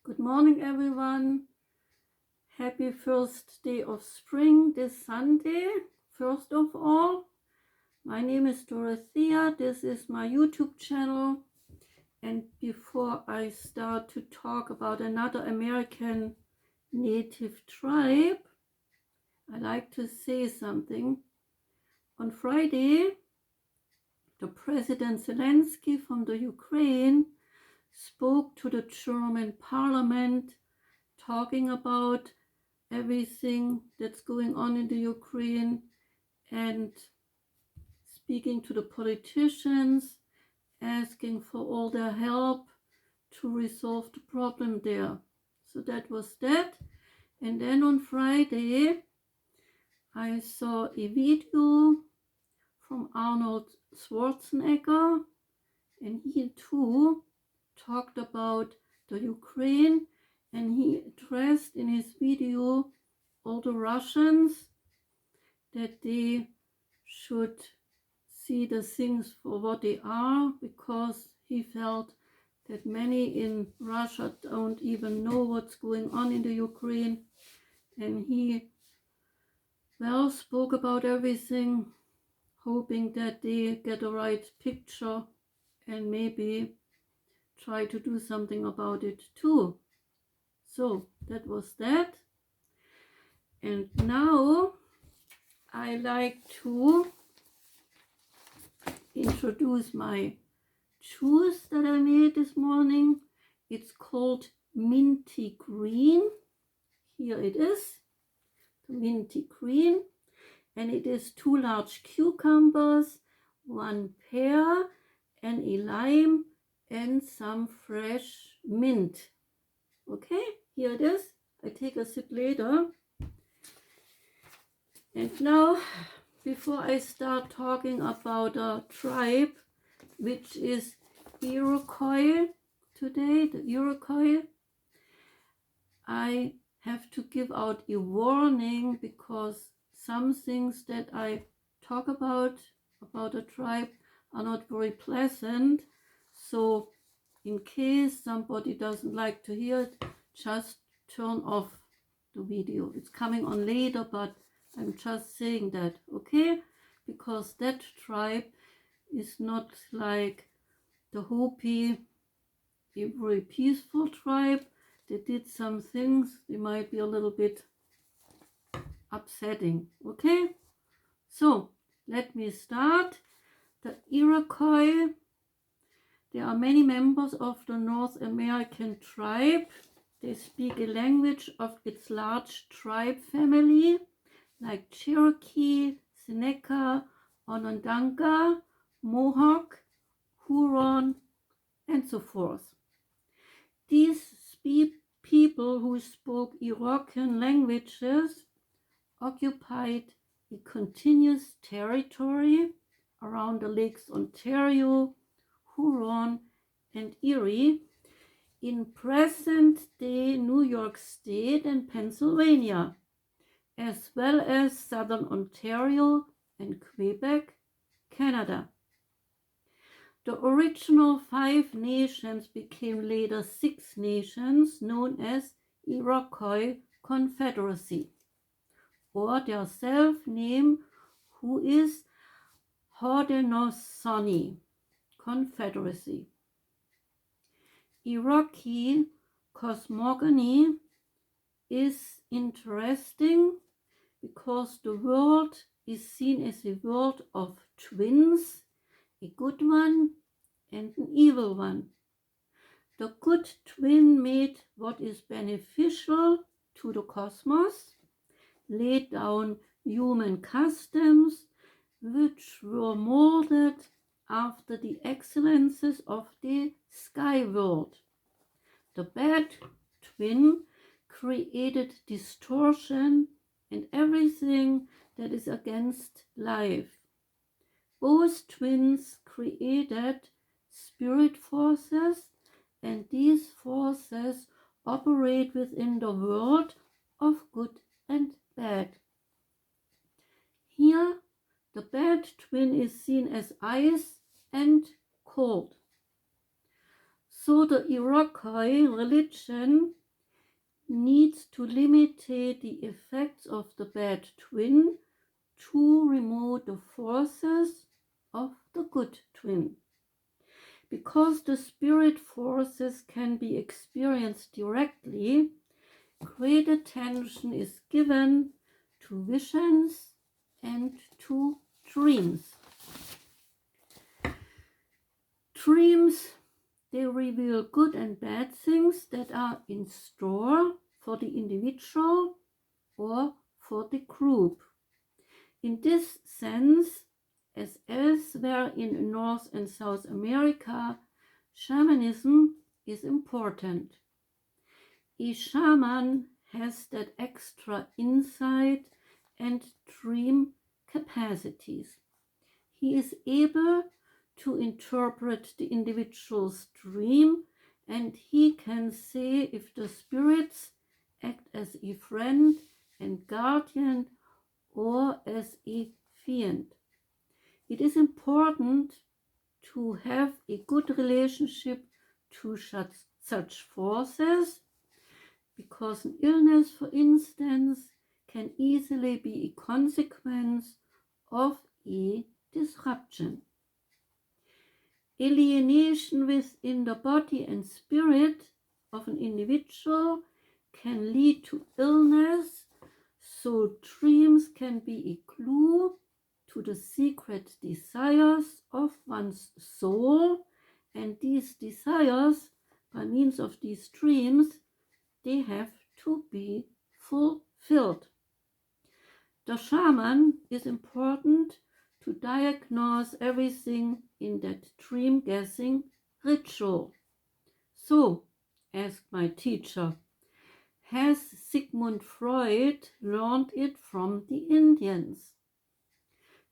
Good morning, everyone. Happy first day of spring this Sunday. First of all, my name is Dorothea. This is my YouTube channel. And before I start to talk about another American native tribe, I like to say something. On Friday, the President Zelensky from the Ukraine spoke to the German parliament talking about everything that's going on in the Ukraine and speaking to the politicians, asking for all their help to resolve the problem there. So that was that. And then on Friday, I saw a video from Arnold Schwarzenegger, and he too talked about the Ukraine, and he addressed in his video all the Russians that they should see the things for what they are, because he felt that many in Russia don't even know what's going on in the Ukraine. And he spoke about everything, hoping that they get the right picture and maybe try to do something about it too. So that was that. And now I like to introduce my juice that I made this morning. It's called Minty Green. Here it is, the Minty Green. And it is 2 large cucumbers, 1 pear, and a lime, and some fresh mint. Okay, here it is. I take a sip later. And now, before I start talking about a tribe, which is Iroquois today, the Iroquois, I have to give out a warning, because some things that I talk about a tribe are not very pleasant. So in case somebody doesn't like to hear it, just turn off the video. It's coming on later, but I'm just saying that, okay? Because that tribe is not like the Hopi, a very peaceful tribe. They did some things, they might be a little bit upsetting, okay? So let me start. The Iroquois, there are many members of the North American tribe. They speak a language of its large tribe family, like Cherokee, Seneca, Onondaga, Mohawk, Huron, and so forth. These people who spoke Iroquois languages occupied a continuous territory around the lakes Ontario, Huron, and Erie in present-day New York State and Pennsylvania, as well as southern Ontario and Quebec, Canada. The original 5 nations became later 6 nations, known as Iroquois Confederacy, or their self-name, who is Haudenosaunee Confederacy. Iroquois cosmogony is interesting because the world is seen as a world of twins, a good one and an evil one. The good twin made what is beneficial to the cosmos, laid down human customs which were molded after the excellences of the sky world. The bad twin created distortion and everything that is against life. Both twins created spirit forces, and these forces operate within the world of good and bad. Here, the bad twin is seen as ice and cold. So the Iroquois religion needs to limit the effects of the bad twin to remove the forces of the good twin. Because the spirit forces can be experienced directly, great attention is given to visions and to dreams. Dreams, they reveal good and bad things that are in store for the individual or for the group. In this sense, as elsewhere in North and South America, shamanism is important. A shaman has that extra insight and dream capacities. He is able to interpret the individual's dream, and he can say if the spirits act as a friend and guardian or as a fiend. It is important to have a good relationship to such forces, because an illness, for instance, can easily be a consequence of a disruption. Alienation within the body and spirit of an individual can lead to illness, so dreams can be a clue to the secret desires of one's soul, and these desires, by means of these dreams, they have to be fulfilled. The shaman is important to diagnose everything in that dream guessing ritual. So, asked my teacher, has Sigmund Freud learned it from the Indians?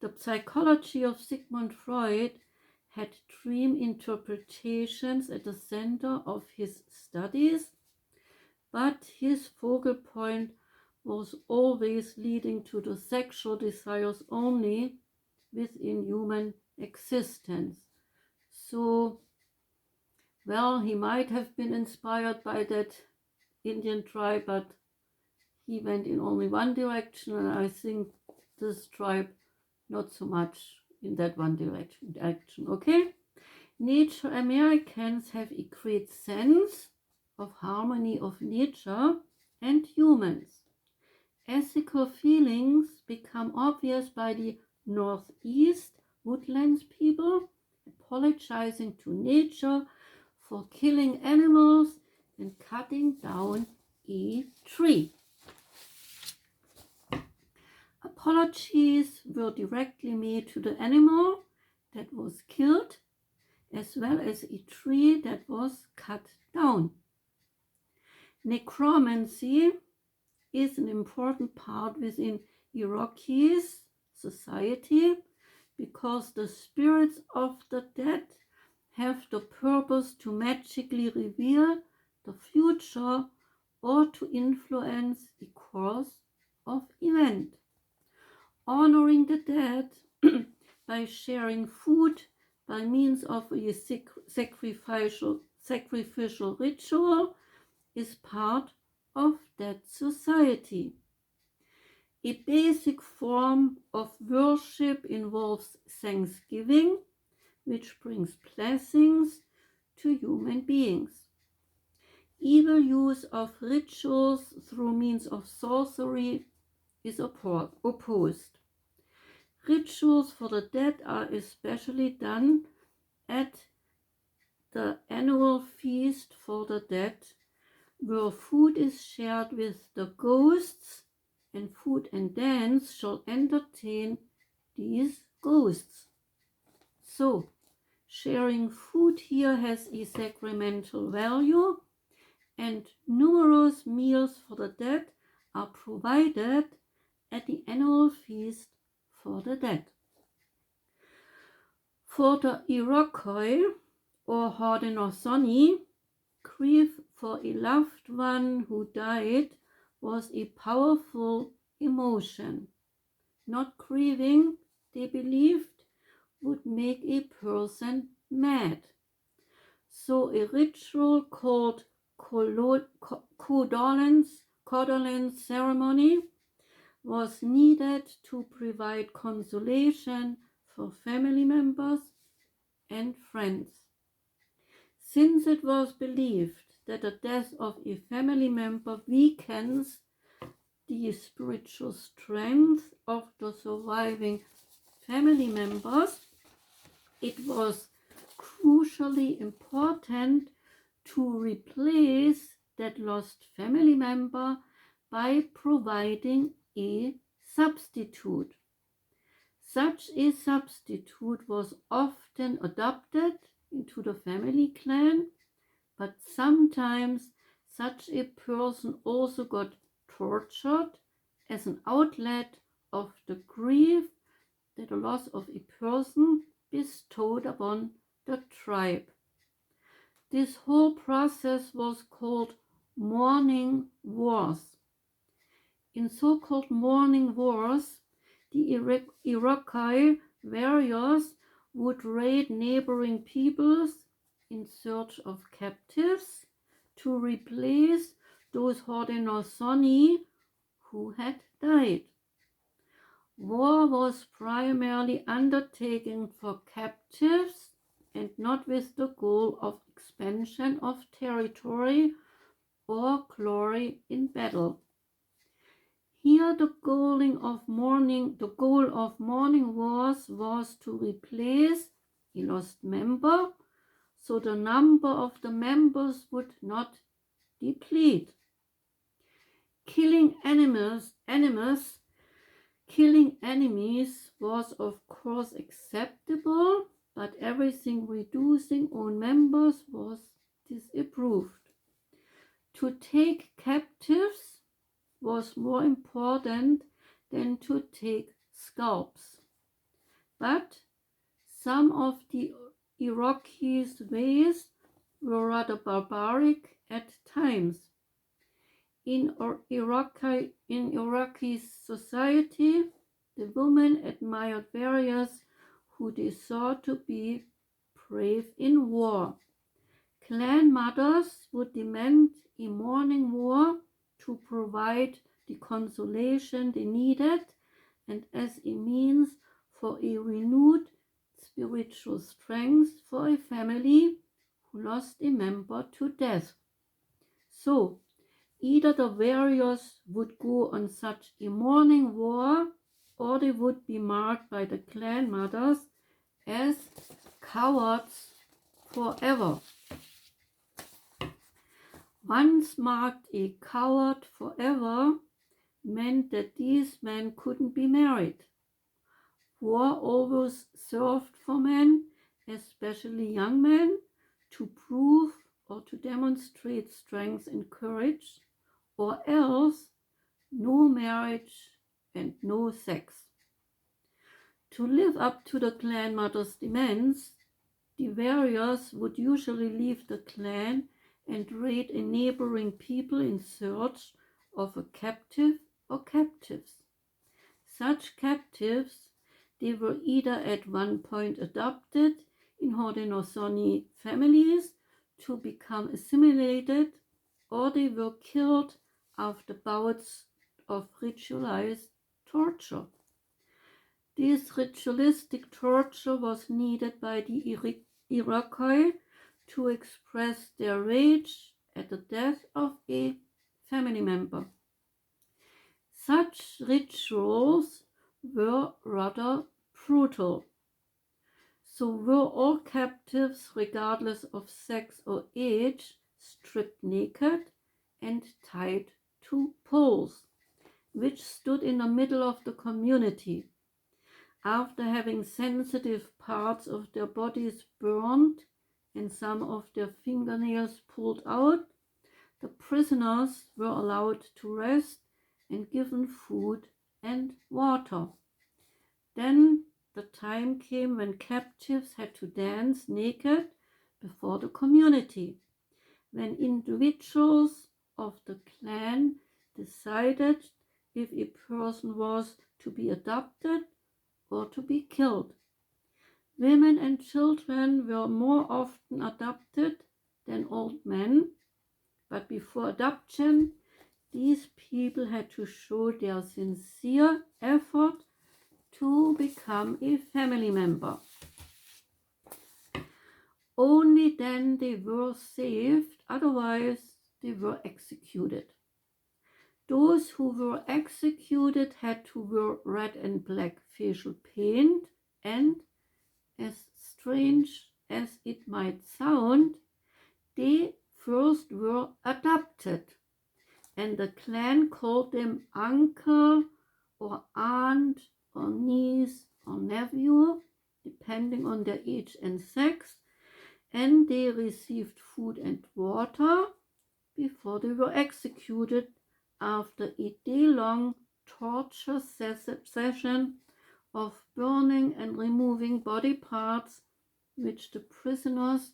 The psychology of Sigmund Freud had dream interpretations at the center of his studies, but his focal point was always leading to the sexual desires only within human existence. So, well, he might have been inspired by that Indian tribe, but he went in only one direction, and I think this tribe not so much in that one direction. Okay? Nature Americans have a great sense of harmony of nature and humans. Ethical feelings become obvious by the Northeast woodlands people apologizing to nature for killing animals and cutting down a tree. Apologies were directly made to the animal that was killed, as well as a tree that was cut down. Necromancy is an important part within Iroquois society, because the spirits of the dead have the purpose to magically reveal the future or to influence the course of event. Honoring the dead by sharing food by means of a sacrificial ritual is part of that society. A basic form of worship involves thanksgiving, which brings blessings to human beings. Evil use of rituals through means of sorcery is opposed. Rituals for the dead are especially done at the annual feast for the dead, where food is shared with the ghosts, and food and dance shall entertain these ghosts. So, sharing food here has a sacramental value, and numerous meals for the dead are provided at the annual feast for the dead. For the Iroquois or Haudenosaunee, grief for a loved one who died was a powerful emotion. Not grieving, they believed, would make a person mad. So a ritual called condolence ceremony was needed to provide consolation for family members and friends. Since it was believed that the death of a family member weakens the spiritual strength of the surviving family members, it was crucially important to replace that lost family member by providing a substitute. Such a substitute was often adopted into the family clan, but sometimes such a person also got tortured as an outlet of the grief that the loss of a person bestowed upon the tribe. This whole process was called Mourning Wars. In so-called Mourning Wars, the Iroquois warriors would raid neighboring peoples in search of captives to replace those Haudenosaunee who had died. War was primarily undertaken for captives and not with the goal of expansion of territory or glory in battle. Here the goal of Mourning Wars was to replace a lost member, so the number of the members would not deplete. Killing enemies was of course acceptable, but everything reducing own members was disapproved. To take captives was more important than to take scalps. But some of the Iroquois ways were rather barbaric at times. In Iroquois society, the women admired warriors who they saw to be brave in war. Clan mothers would demand a mourning war to provide the consolation they needed and as a means for a renewed spiritual strength for a family who lost a member to death. So, either the warriors would go on such a mourning war or they would be marked by the clan mothers as cowards forever. Once marked a coward forever meant that these men couldn't be married. War always served for men, especially young men, to prove or to demonstrate strength and courage, or else no marriage and no sex. To live up to the clan mother's demands, the warriors would usually leave the clan and raid a neighboring people in search of a captive or captives. Such captives, they were either at one point adopted in Haudenosaunee families to become assimilated, or they were killed after bouts of ritualized torture. This ritualistic torture was needed by the Iroquois to express their rage at the death of a family member. Such rituals were rather brutal. So were all captives, regardless of sex or age, stripped naked and tied to poles, which stood in the middle of the community. After having sensitive parts of their bodies burned and some of their fingernails pulled out, the prisoners were allowed to rest and given food and water. Then the time came when captives had to dance naked before the community, when individuals of the clan decided if a person was to be adopted or to be killed. Women and children were more often adopted than old men, but before adoption, these people had to show their sincere effort to become a family member. Only then they were saved, otherwise they were executed. Those who were executed had to wear red and black facial paint, and, as strange as it might sound, they first were adopted, and the clan called them uncle or aunt or niece or nephew, depending on their age and sex, and they received food and water before they were executed after a day-long torture session of burning and removing body parts, which the prisoners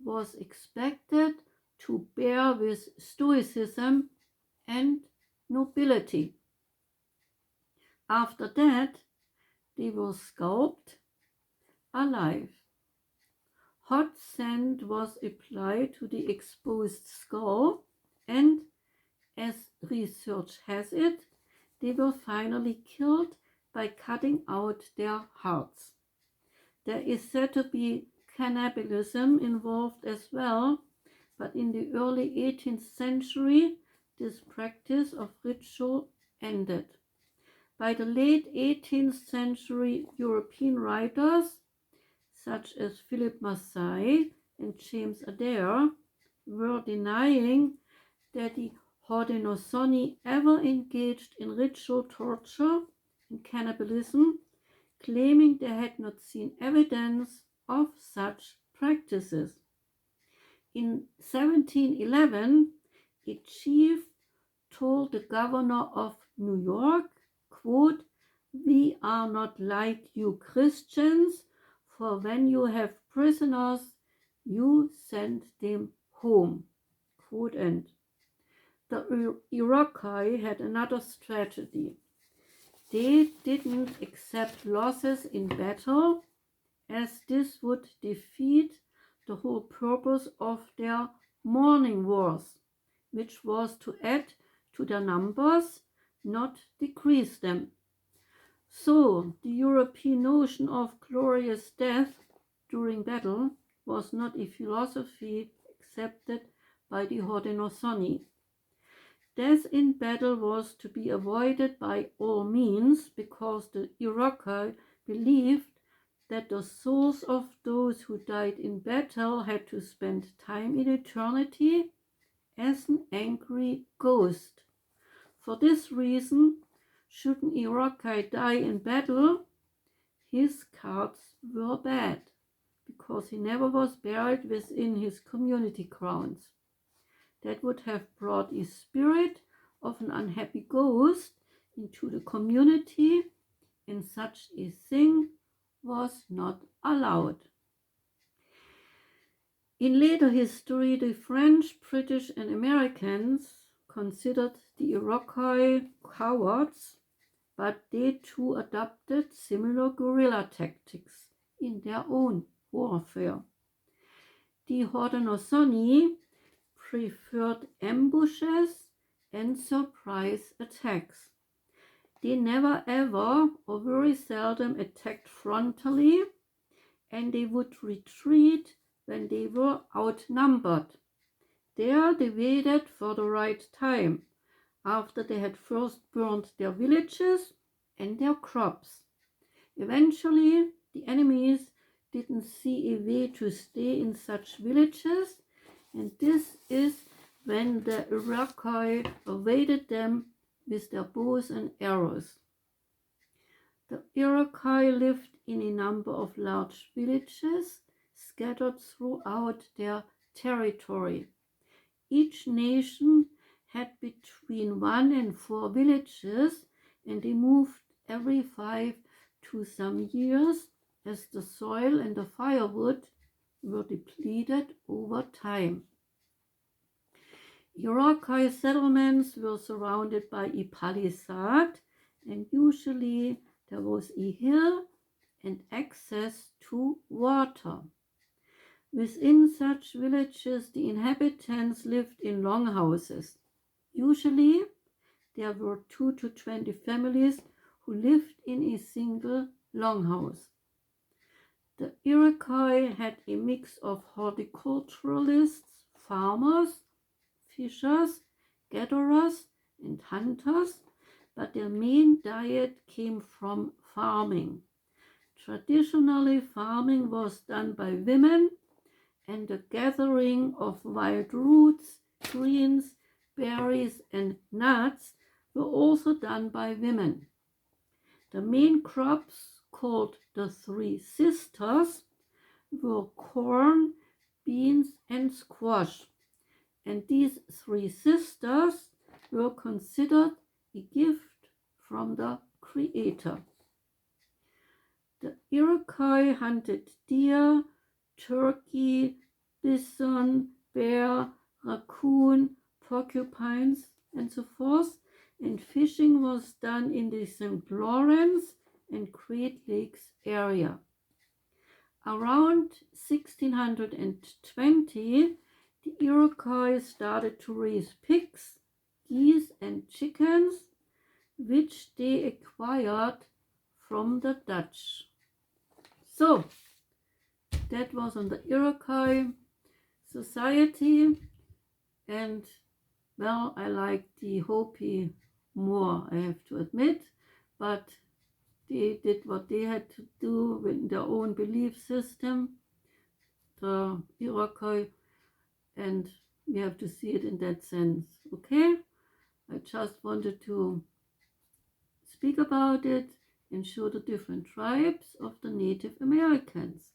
was expected to bear with stoicism and nobility. After that, they were scalped alive. Hot sand was applied to the exposed skull, and, as research has it, they were finally killed by cutting out their hearts. There is said to be cannibalism involved as well, but in the early 18th century, this practice of ritual ended. By the late 18th century, European writers such as Philip Massey and James Adair were denying that the Haudenosaunee ever engaged in ritual torture and cannibalism, claiming they had not seen evidence of such practices. In 1711, a chief told the governor of New York, quote, "We are not like you Christians, for when you have prisoners, you send them home." Quote end. The Iroquois had another strategy. They didn't accept losses in battle, as this would defeat the whole purpose of their Mourning Wars, which was to add to their numbers, not decrease them. So the European notion of glorious death during battle was not a philosophy accepted by the Haudenosaunee. Death in battle was to be avoided by all means, because the Iroquois believed that the souls of those who died in battle had to spend time in eternity as an angry ghost. For this reason, should an Iroquois die in battle, his cards were bad, because he never was buried within his community grounds. That would have brought a spirit of an unhappy ghost into the community, and such a thing was not allowed. In later history, the French, British, and Americans considered the Iroquois cowards, but they too adopted similar guerrilla tactics in their own warfare. The Haudenosaunee preferred ambushes and surprise attacks. They never ever, or very seldom, attacked frontally, and they would retreat when they were outnumbered. There they waited for the right time, after they had first burned their villages and their crops. Eventually, the enemies didn't see a way to stay in such villages, and this is when the Iroquois awaited them with their bows and arrows. The Iroquois lived in a number of large villages scattered throughout their territory. Each nation had between 1 and 4 villages, and they moved every 5 to some years as the soil and the firewood were depleted over time. Iroquois settlements were surrounded by a palisade, and usually there was a hill and access to water. Within such villages, the inhabitants lived in long houses. Usually, there were 2 to 20 families who lived in a single longhouse. The Iroquois had a mix of horticulturalists, farmers, fishers, gatherers, and hunters, but their main diet came from farming. Traditionally, farming was done by women, and the gathering of wild roots, greens, berries, and nuts were also done by women. The main crops, called the Three Sisters, were corn, beans, and squash, and these 3 sisters were considered a gift from the Creator. The Iroquois hunted deer, turkey, bison, bear, raccoon, porcupines, and so forth, and fishing was done in the St. Lawrence and Great Lakes area. Around 1620, the Iroquois started to raise pigs, geese, and chickens, which they acquired from the Dutch. So, that was on the Iroquois society, and well, I like the Hopi more, I have to admit, but they did what they had to do with their own belief system, the Iroquois, and we have to see it in that sense, okay? I just wanted to speak about it and show the different tribes of the Native Americans.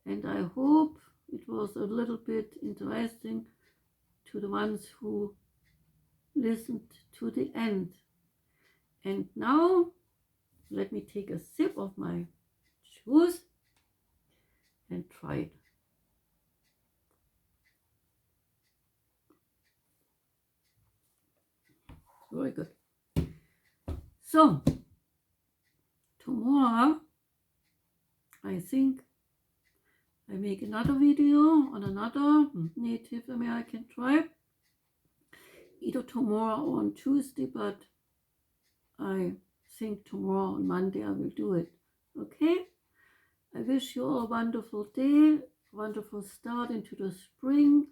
And I hope it was a little bit interesting to the ones who listened to the end. And now, let me take a sip of my juice and try it. Very good. So, tomorrow, I think I make another video on another Native American tribe, either tomorrow or on Tuesday, but I think tomorrow on Monday I will do it. Okay? I wish you all a wonderful day, wonderful start into the spring.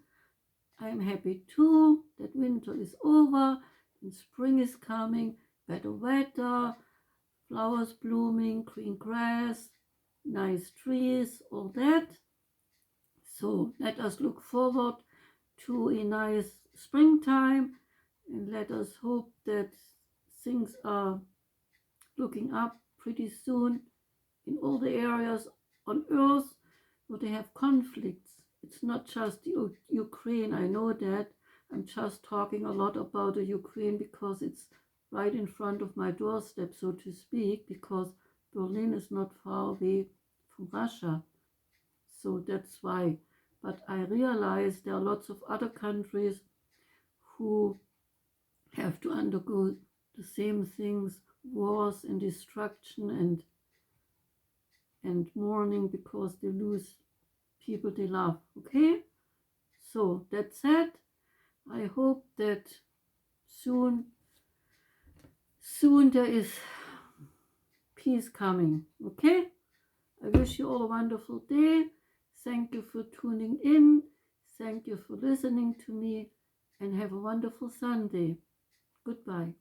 I am happy too that winter is over and spring is coming, better weather, flowers blooming, green grass, nice trees, all that. So let us look forward to a nice springtime, and let us hope that things are looking up pretty soon in all the areas on earth where they have conflicts. It's not just the Ukraine, I know that. I'm just talking a lot about the Ukraine because it's right in front of my doorstep, so to speak, because Berlin is not far away from Russia. So that's why. But I realize there are lots of other countries who have to undergo the same things, wars and destruction and mourning because they lose people they love. Okay? So that's it. I hope that soon there is peace coming. Okay? I wish you all a wonderful day. Thank you for tuning in. Thank you for listening to me, and have a wonderful Sunday. Goodbye.